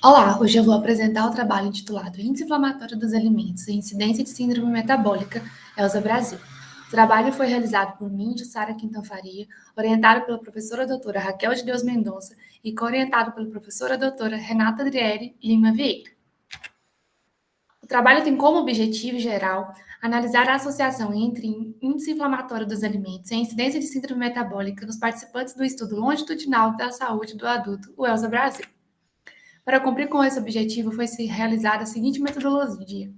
Olá, hoje eu vou apresentar o trabalho intitulado Índice Inflamatório dos Alimentos e Incidência de Síndrome Metabólica, ELSA Brasil. O trabalho foi realizado por mim, Jussara Quintão Faria, orientado pela professora doutora Raquel de Deus Mendonça e co-orientado pela professora doutora Renata Adriere Lima Vieira. O trabalho tem como objetivo geral analisar a associação entre índice inflamatório dos alimentos e a incidência de síndrome metabólica nos participantes do estudo longitudinal da saúde do adulto, o ELSA Brasil. Para cumprir com esse objetivo, foi-se realizada a seguinte metodologia.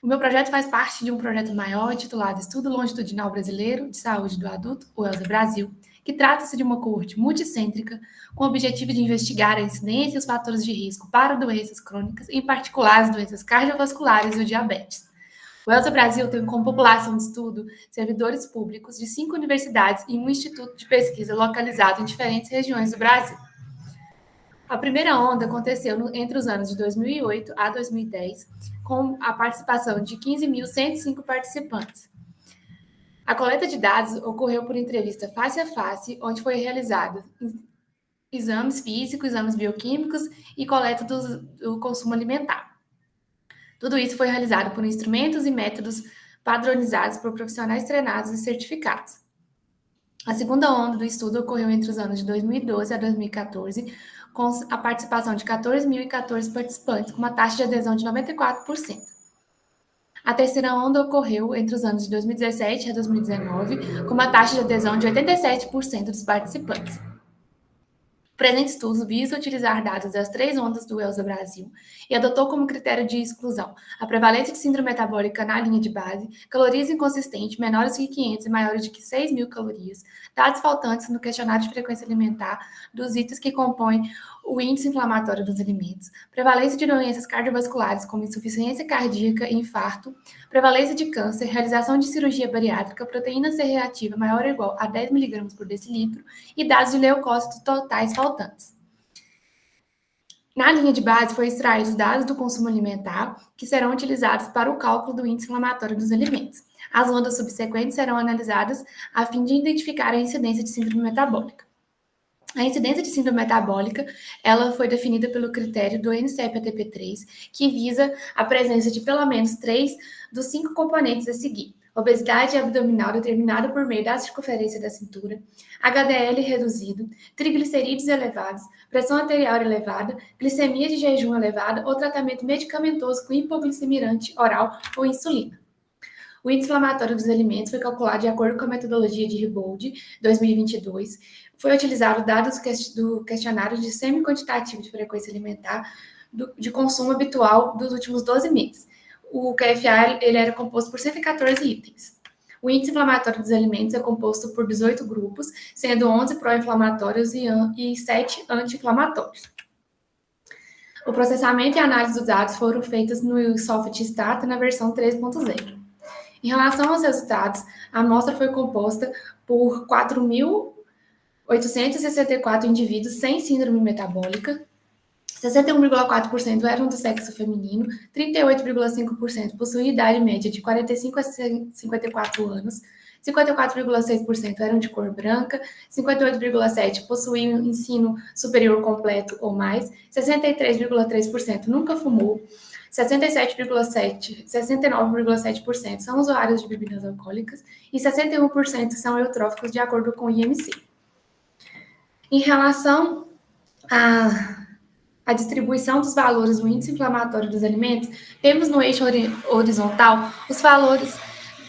O meu projeto faz parte de um projeto maior intitulado Estudo Longitudinal Brasileiro de Saúde do Adulto, o ELSA Brasil, que trata-se de uma coorte multicêntrica com o objetivo de investigar a incidência e os fatores de risco para doenças crônicas, em particular as doenças cardiovasculares e o diabetes. O ELSA Brasil tem como população de estudo servidores públicos de 5 universidades e um instituto de pesquisa localizado em diferentes regiões do Brasil. A primeira onda aconteceu entre os anos de 2008 a 2010, com a participação de 15.105 participantes. A coleta de dados ocorreu por entrevista face a face, onde foi realizado exames físicos, exames bioquímicos e coleta do consumo alimentar. Tudo isso foi realizado por instrumentos e métodos padronizados por profissionais treinados e certificados. A segunda onda do estudo ocorreu entre os anos de 2012 a 2014, com a participação de 14.014 participantes, com uma taxa de adesão de 94%. A terceira onda ocorreu entre os anos de 2017 a 2019, com uma taxa de adesão de 87% dos participantes. O presente estudo visa utilizar dados das 3 ondas do ELSA Brasil e adotou como critério de exclusão a prevalência de síndrome metabólica na linha de base, calorias inconsistentes menores que 500 e maiores de que 6.000 calorias, dados faltantes no questionário de frequência alimentar dos itens que compõem o índice inflamatório dos alimentos, prevalência de doenças cardiovasculares como insuficiência cardíaca e infarto, prevalência de câncer, realização de cirurgia bariátrica, proteína C reativa maior ou igual a 10 mg por decilitro e dados de leucócitos totais faltantes. Na linha de base, foi extraídos dados do consumo alimentar, que serão utilizados para o cálculo do índice inflamatório dos alimentos. As ondas subsequentes serão analisadas a fim de identificar a incidência de síndrome metabólica. A incidência de síndrome metabólica, ela foi definida pelo critério do NCEP-ATP3, que visa a presença de pelo menos 3 dos 5 componentes a seguir: obesidade abdominal determinada por meio da circunferência da cintura, HDL reduzido, triglicerídeos elevados, pressão arterial elevada, glicemia de jejum elevada ou tratamento medicamentoso com hipoglicemiante oral ou insulina. O índice inflamatório dos alimentos foi calculado de acordo com a metodologia de Rebold 2022. Foi utilizado dados do questionário de semi-quantitativo de frequência alimentar de consumo habitual dos últimos 12 meses. O QFA ele era composto por 114 itens. O índice inflamatório dos alimentos é composto por 18 grupos, sendo 11 pró-inflamatórios e 7 anti-inflamatórios. O processamento e a análise dos dados foram feitas no software Stata na versão 3.0. Em relação aos resultados, a amostra foi composta por 4.864 indivíduos sem síndrome metabólica, 61,4% eram do sexo feminino, 38,5% possuíam idade média de 45 a 54 anos, 54,6% eram de cor branca, 58,7% possuíam ensino superior completo ou mais, 63,3% nunca fumou, 69,7% são usuários de bebidas alcoólicas e 61% são eutróficos, de acordo com o IMC. Em relação à distribuição dos valores do índice inflamatório dos alimentos, temos no eixo horizontal os valores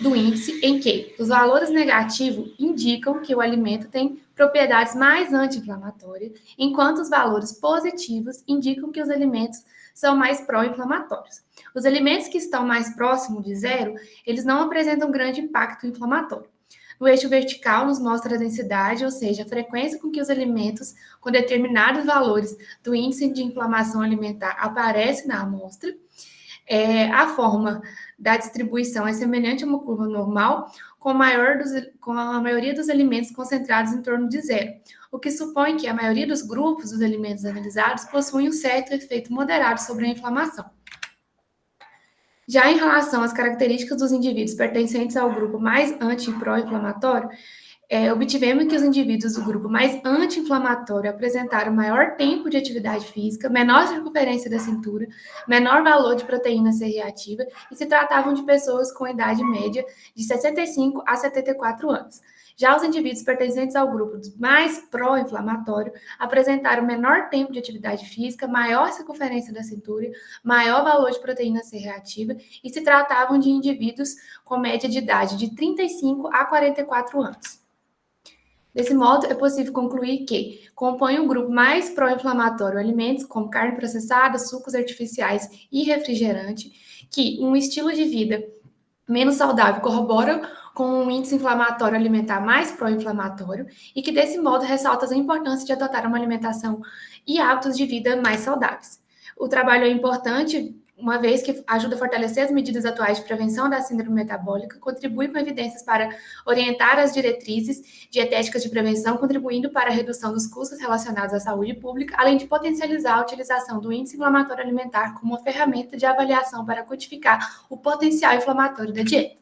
do índice em que os valores negativos indicam que o alimento tem propriedades mais anti-inflamatórias, enquanto os valores positivos indicam que os alimentos são mais pró-inflamatórios. Os alimentos que estão mais próximos de zero, eles não apresentam grande impacto inflamatório. No eixo vertical nos mostra a densidade, ou seja, a frequência com que os alimentos com determinados valores do índice de inflamação alimentar aparecem na amostra. A forma da distribuição é semelhante a uma curva normal, com a maioria dos alimentos concentrados em torno de zero, o que supõe que a maioria dos grupos dos alimentos analisados possuem um certo efeito moderado sobre a inflamação. Já em relação às características dos indivíduos pertencentes ao grupo mais anti- e pró-inflamatório, Obtivemos que os indivíduos do grupo mais anti-inflamatório apresentaram maior tempo de atividade física, menor circunferência da cintura, menor valor de proteína C reativa e se tratavam de pessoas com idade média de 65 a 74 anos. Já os indivíduos pertencentes ao grupo mais pró-inflamatório apresentaram menor tempo de atividade física, maior circunferência da cintura, maior valor de proteína C reativa e se tratavam de indivíduos com média de idade de 35 a 44 anos. Desse modo, é possível concluir que compõe um grupo mais pró-inflamatório alimentos como carne processada, sucos artificiais e refrigerante, que um estilo de vida menos saudável corrobora com um índice inflamatório alimentar mais pró-inflamatório e que, desse modo, ressalta a importância de adotar uma alimentação e hábitos de vida mais saudáveis. O trabalho é importante, uma vez que ajuda a fortalecer as medidas atuais de prevenção da síndrome metabólica, contribui com evidências para orientar as diretrizes dietéticas de prevenção, contribuindo para a redução dos custos relacionados à saúde pública, além de potencializar a utilização do índice inflamatório alimentar como uma ferramenta de avaliação para quantificar o potencial inflamatório da dieta.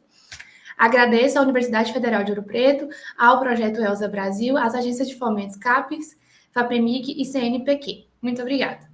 Agradeço à Universidade Federal de Ouro Preto, ao Projeto ELSA Brasil, às agências de fomentos CAPES, FAPEMIG e CNPq. Muito obrigada.